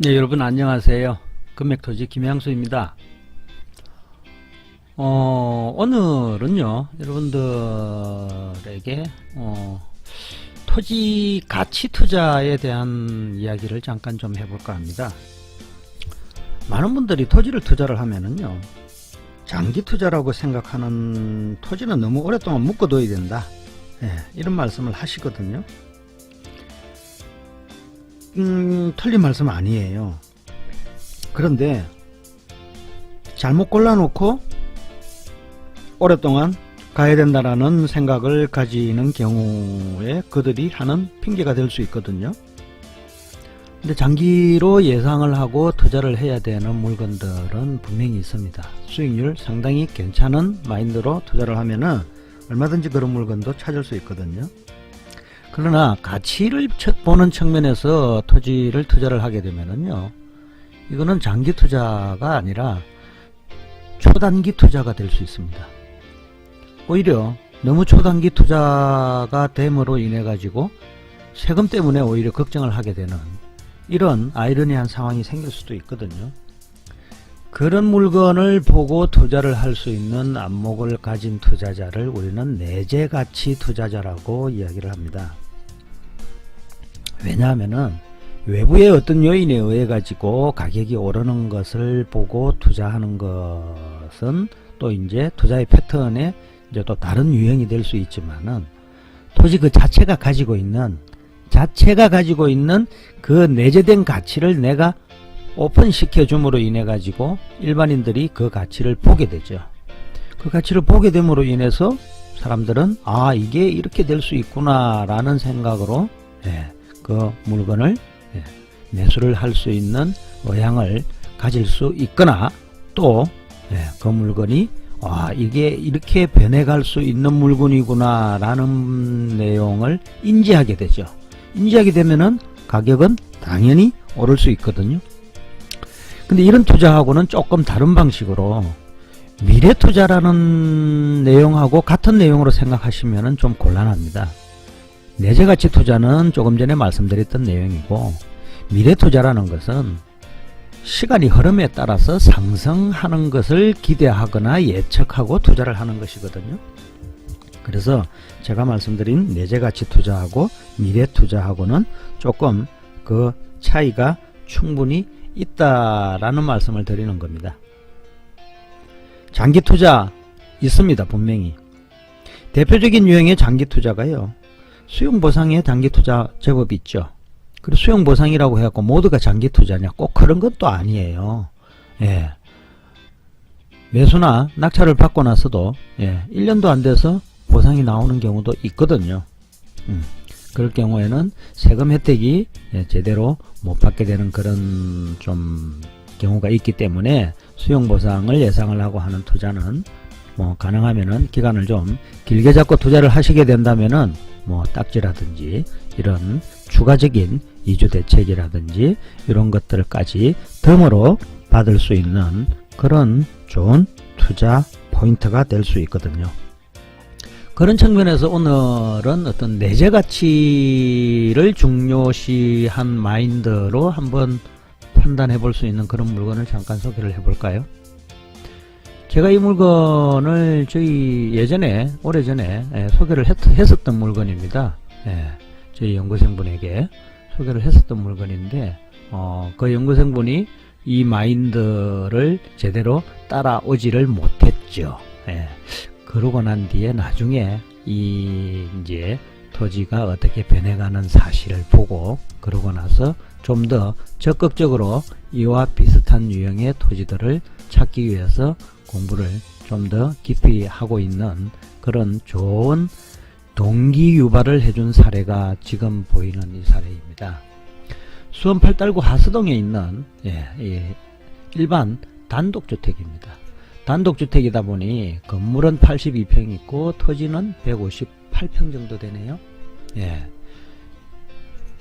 네, 여러분 안녕하세요. 금맥토지 김양수입니다. 오늘은요, 여러분들에게 토지 가치 투자에 대한 이야기를 잠깐 좀 해볼까 합니다. 많은 분들이 토지를 투자를 하면은요, 장기 투자라고 생각하는 토지는 너무 오랫동안 묶어둬야 된다. 이런 말씀을 하시거든요. 틀린 말씀 아니에요. 그런데 잘못 골라놓고 오랫동안 가야 된다라는 생각을 가지는 경우에 그들이 하는 핑계가 될 수 있거든요. 근데 장기로 예상을 하고 투자를 해야 되는 물건들은 분명히 있습니다. 수익률 상당히 괜찮은 마인드로 투자를 하면은 얼마든지 그런 물건도 찾을 수 있거든요. 그러나 가치를 보는 측면에서 토지를 투자를 하게 되면은요, 이거는 장기 투자가 아니라 초단기 투자가 될 수 있습니다. 오히려 너무 초단기 투자가 됨으로 인해 가지고 세금 때문에 오히려 걱정을 하게 되는 이런 아이러니한 상황이 생길 수도 있거든요. 그런 물건을 보고 투자를 할 수 있는 안목을 가진 투자자를 우리는 내재가치 투자자라고 이야기를 합니다. 왜냐하면은 외부의 어떤 요인에 의해 가지고 가격이 오르는 것을 보고 투자하는 것은 또 이제 투자의 패턴에 이제 또 다른 유형이 될 수 있지만은 토지 그 자체가 가지고 있는 그 내재된 가치를 내가 오픈시켜 줌으로 인해 가지고 일반인들이 그 가치를 보게 되죠. 그 가치를 보게 됨으로 인해서 사람들은 이게 이렇게 될 수 있구나 라는 생각으로 그 물건을 매수를 할 수 있는 의향을 가질 수 있거나 또 그 물건이 이게 이렇게 변해갈 수 있는 물건이구나 라는 내용을 인지하게 되죠. 인지하게 되면은 가격은 당연히 오를 수 있거든요. 근데 이런 투자하고는 조금 다른 방식으로 미래 투자라는 내용하고 같은 내용으로 생각하시면 좀 곤란합니다. 내재가치 투자는 조금 전에 말씀드렸던 내용이고, 미래 투자라는 것은 시간이 흐름에 따라서 상승하는 것을 기대하거나 예측하고 투자를 하는 것이거든요. 그래서 제가 말씀드린 내재가치 투자하고 미래 투자하고는 조금 그 차이가 충분히 있다라는 말씀을 드리는 겁니다. 장기 투자 있습니다. 분명히. 대표적인 유형의 장기 투자가요, 수용보상의 장기 투자 제법 있죠. 그리고 수용보상이라고 해갖고 모두가 장기 투자냐, 꼭 그런 것도 아니에요. 매수나 낙찰을 받고 나서도 1년도 안 돼서 보상이 나오는 경우도 있거든요. 그럴 경우에는 세금 혜택이 제대로 못 받게 되는 그런 좀 경우가 있기 때문에 수용보상을 예상을 하고 하는 투자는 가능하면은 기간을 좀 길게 잡고 투자를 하시게 된다면은 딱지라든지 이런 추가적인 이주대책이라든지 이런 것들까지 덤으로 받을 수 있는 그런 좋은 투자 포인트가 될 수 있거든요. 그런 측면에서 오늘은 어떤 내재가치를 중요시한 마인드로 한번 판단해 볼 수 있는 그런 물건을 잠깐 소개를 해 볼까요? 제가 이 물건을 오래전에 소개를 했었던 물건입니다. 저희 연구생분에게 소개를 했었던 물건인데, 그 연구생분이 이 마인드를 제대로 따라오지를 못했죠. 그러고 난 뒤에 나중에 이제 토지가 어떻게 변해가는 사실을 보고, 그러고 나서 좀 더 적극적으로 이와 비슷한 유형의 토지들을 찾기 위해서 공부를 좀 더 깊이 하고 있는 그런 좋은 동기 유발을 해준 사례가 지금 보이는 이 사례입니다. 수원 팔달구 하수동에 있는 일반 단독주택입니다. 단독주택이다 보니 건물은 82평 있고 토지는 158평 정도 되네요.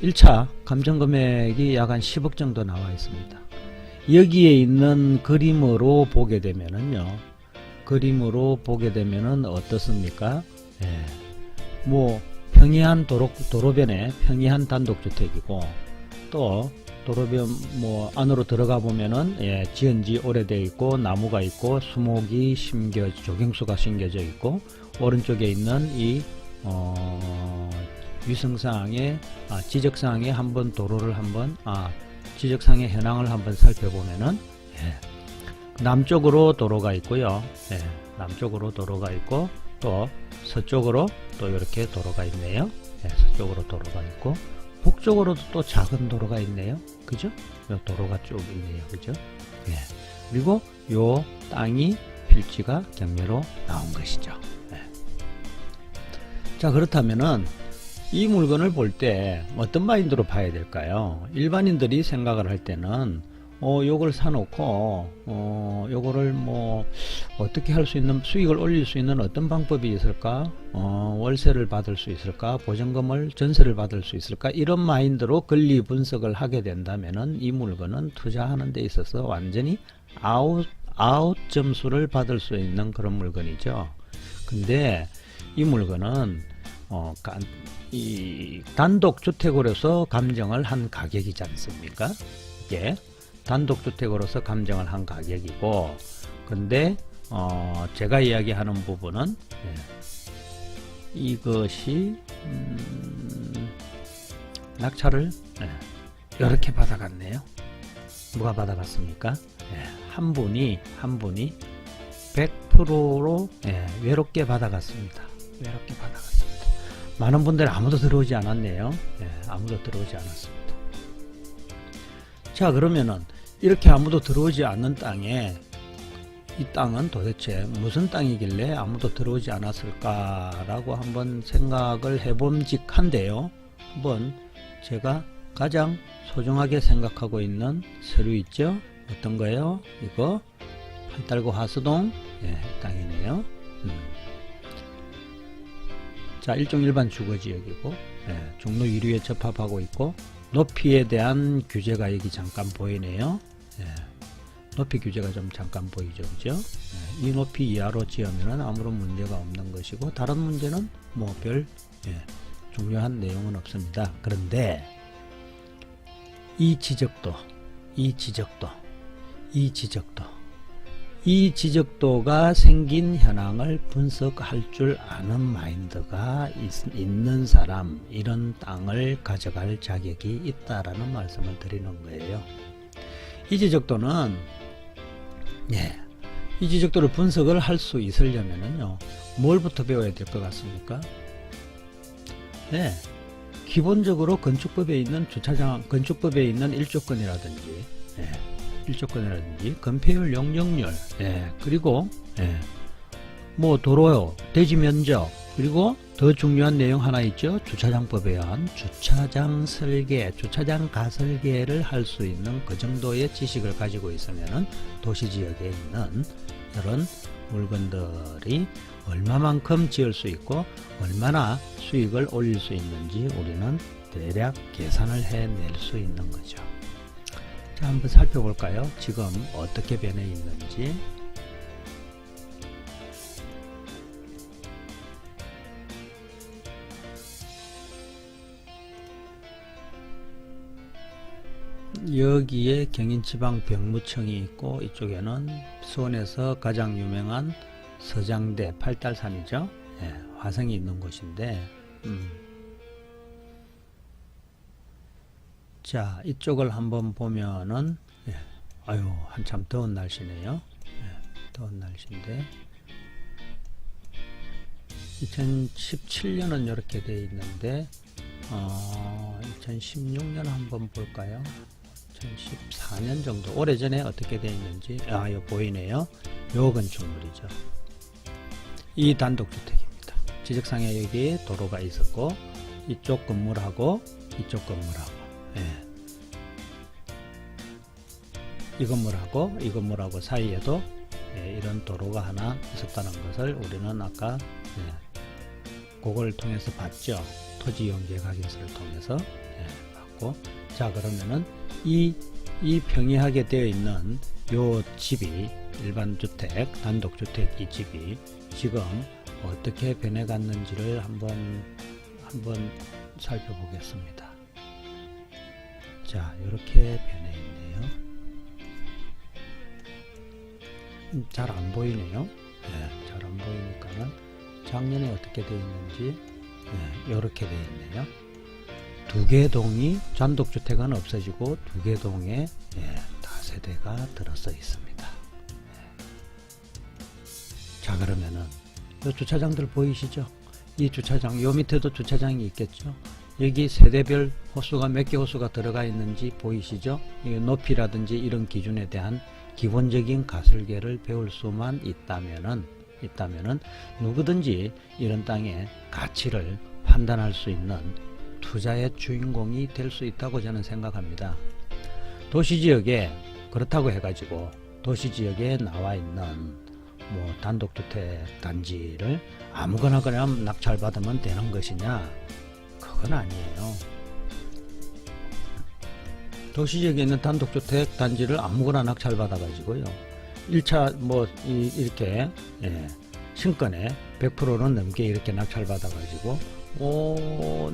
1차 감정금액이 약 한 10억 정도 나와 있습니다. 여기에 있는 그림으로 보게 되면은요, 어떻습니까? 평이한 도로변에 평이한 단독주택이고, 또 도로변 뭐 안으로 들어가 보면은 예, 지은 지 오래되어 있고 나무가 있고 수목이 조경수가 심겨져 있고 오른쪽에 있는 이 위성상의 지적상에 한번 도로를 한번 지적상의 현황을 한번 살펴보면은 예, 남쪽으로 도로가 있고요. 예, 남쪽으로 도로가 있고 또 서쪽으로 또 이렇게 도로가 있네요. 예, 서쪽으로 도로가 있고 북쪽으로도 또 작은 도로가 있네요. 그죠? 요 도로가 쭉 있네요. 그죠? 예. 그리고 요 땅이 필지가 경매로 나온 것이죠. 예. 자, 그렇다면은 이 물건을 볼 때 어떤 마인드로 봐야 될까요? 일반인들이 생각을 할 때는 요걸 사놓고 요거를 뭐 어떻게 할 수 있는 수익을 올릴 수 있는 어떤 방법이 있을까? 월세를 받을 수 있을까? 보증금을 전세를 받을 수 있을까? 이런 마인드로 권리 분석을 하게 된다면은 이 물건은 투자하는 데 있어서 완전히 아웃 점수를 받을 수 있는 그런 물건이죠. 근데 이 물건은 이 단독주택으로서 감정을 한 가격이지 않습니까? 이게 단독주택으로서 감정을 한 가격이고, 근데 제가 이야기하는 부분은 이것이 낙찰을 이렇게 받아갔네요. 누가 받아갔습니까? 한 분이 100%로 외롭게 받아갔습니다. 외롭게 받아갔습니다. 많은 분들이 아무도 들어오지 않았네요. 아무도 들어오지 않았습니다. 자, 그러면은 이렇게 아무도 들어오지 않는 땅에 이 땅은 도대체 무슨 땅이길래 아무도 들어오지 않았을까라고 한번 생각을 해봄직한데요. 한번 제가 가장 소중하게 생각하고 있는 서류 있죠? 어떤 거예요? 이거 팔달구 하수동 땅이네요. 자, 일종 일반 주거지역이고 종로 1위에 접합하고 있고 높이에 대한 규제가 여기 잠깐 보이네요. 높이 규제가 좀 잠깐 보이죠, 그죠? 이 높이 이하로 지으면 아무런 문제가 없는 것이고 다른 문제는 뭐 별 중요한 내용은 없습니다. 그런데 이 지적도가 생긴 현황을 분석할 줄 아는 마인드가 있는 사람, 이런 땅을 가져갈 자격이 있다라는 말씀을 드리는 거예요. 이 지적도를 분석을 할 수 있으려면요, 뭘부터 배워야 될 것 같습니까? 기본적으로 건축법에 있는 건축법에 있는 일조권이라든지, 건폐율, 용적률, 그리고 뭐 도로요, 대지 면적, 그리고 더 중요한 내용 하나 있죠. 주차장법에 의한 주차장 설계, 주차장 가설계를 할 수 있는 그 정도의 지식을 가지고 있으면은 도시지역에 있는 이런 물건들이 얼마만큼 지을 수 있고 얼마나 수익을 올릴 수 있는지 우리는 대략 계산을 해낼 수 있는 거죠. 자, 한번 살펴볼까요? 지금 어떻게 변해 있는지. 여기에 경인지방병무청이 있고 이쪽에는 수원에서 가장 유명한 서장대 팔달산이죠. 화성이 있는 곳인데 자, 이쪽을 한번 보면은 한참 더운 날씨네요. 더운 날씨인데 2017년은 이렇게 되어 있는데 2016년 한번 볼까요? 2014년 정도 오래전에 어떻게 되어 있는지 이거 보이네요. 요 건축물이죠. 이 단독주택입니다. 지적상에 여기 도로가 있었고 이쪽 건물하고 이쪽 건물하고 이 건물하고 사이에도 이런 도로가 하나 있었다는 것을 우리는 아까 그걸 통해서 봤죠. 토지용계각에서를 통해서 봤고, 자, 그러면은 이 평이하게 되어 있는 요 집이 일반 주택, 단독주택 이 집이 지금 어떻게 변해갔는지를 한번 살펴보겠습니다. 자, 이렇게 변해 있네요. 잘 안 보이네요. 네, 잘 안 보이니까는 작년에 어떻게 되어 있는지 이렇게 되어 있네요. 두 개 동이 단독주택은 없어지고 두 개 동에 다세대가 들어서 있습니다. 자, 그러면은 이 주차장들 보이시죠? 이 주차장, 요 밑에도 주차장이 있겠죠? 여기 세대별 호수가 몇 개 호수가 들어가 있는지 보이시죠? 이 높이라든지 이런 기준에 대한 기본적인 가설계를 배울 수만 있다면은 누구든지 이런 땅의 가치를 판단할 수 있는 투자의 주인공이 될 수 있다고 저는 생각합니다. 도시지역에 그렇다고 해가지고 도시지역에 나와 있는 뭐 단독주택 단지를 아무거나 그냥 낙찰받으면 되는 것이냐? 그건 아니에요. 도시지역에 있는 단독주택 단지를 아무거나 낙찰받아 가지고요 1차 뭐 이렇게 신권에 100%는 넘게 이렇게 낙찰받아 가지고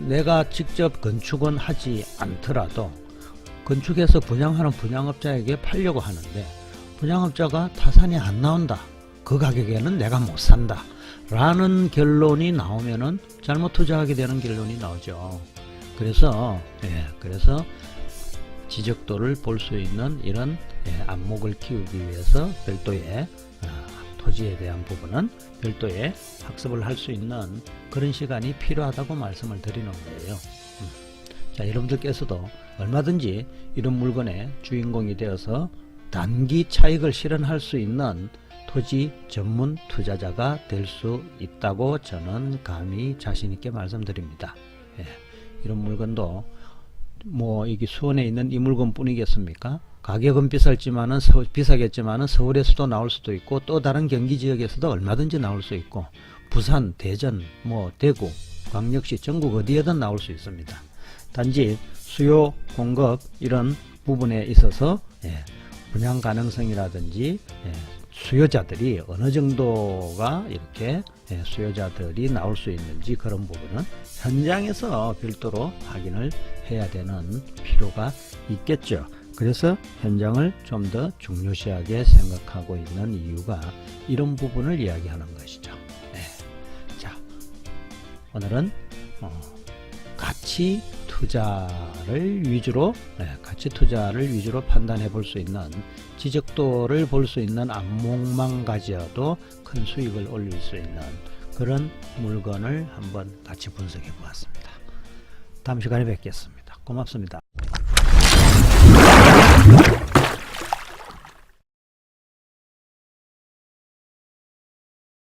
내가 직접 건축은 하지 않더라도 건축해서 분양하는 분양업자에게 팔려고 하는데 분양업자가 타산이 안 나온다, 그 가격에는 내가 못 산다 라는 결론이 나오면은 잘못 투자하게 되는 결론이 나오죠. 그래서 지적도를 볼 수 있는 이런 안목을 키우기 위해서 별도의 토지에 대한 부분은 별도의 학습을 할 수 있는 그런 시간이 필요하다고 말씀을 드리는 거예요. 자, 여러분들께서도 얼마든지 이런 물건의 주인공이 되어서 단기 차익을 실현할 수 있는 토지 전문 투자자가 될 수 있다고 저는 감히 자신 있게 말씀드립니다. 이런 물건도 뭐 이게 수원에 있는 이 물건 뿐이겠습니까? 가격은 비싸겠지만은 서울에서도 나올 수도 있고 또 다른 경기 지역에서도 얼마든지 나올 수 있고 부산, 대전, 뭐 대구, 광역시, 전국 어디에든 나올 수 있습니다. 단지 수요, 공급 이런 부분에 있어서 분양 가능성이라든지 수요자들이 어느 정도가 이렇게 수요자들이 나올 수 있는지 그런 부분은 현장에서 별도로 확인을 해야 되는 필요가 있겠죠. 그래서 현장을 좀 더 중요시하게 생각하고 있는 이유가 이런 부분을 이야기하는 것이죠. 자, 오늘은 가치 투자를 위주로 판단해 볼 수 있는 지적도를 볼 수 있는 안목만 가져도 큰 수익을 올릴 수 있는 그런 물건을 한번 같이 분석해 보았습니다. 다음 시간에 뵙겠습니다. 고맙습니다.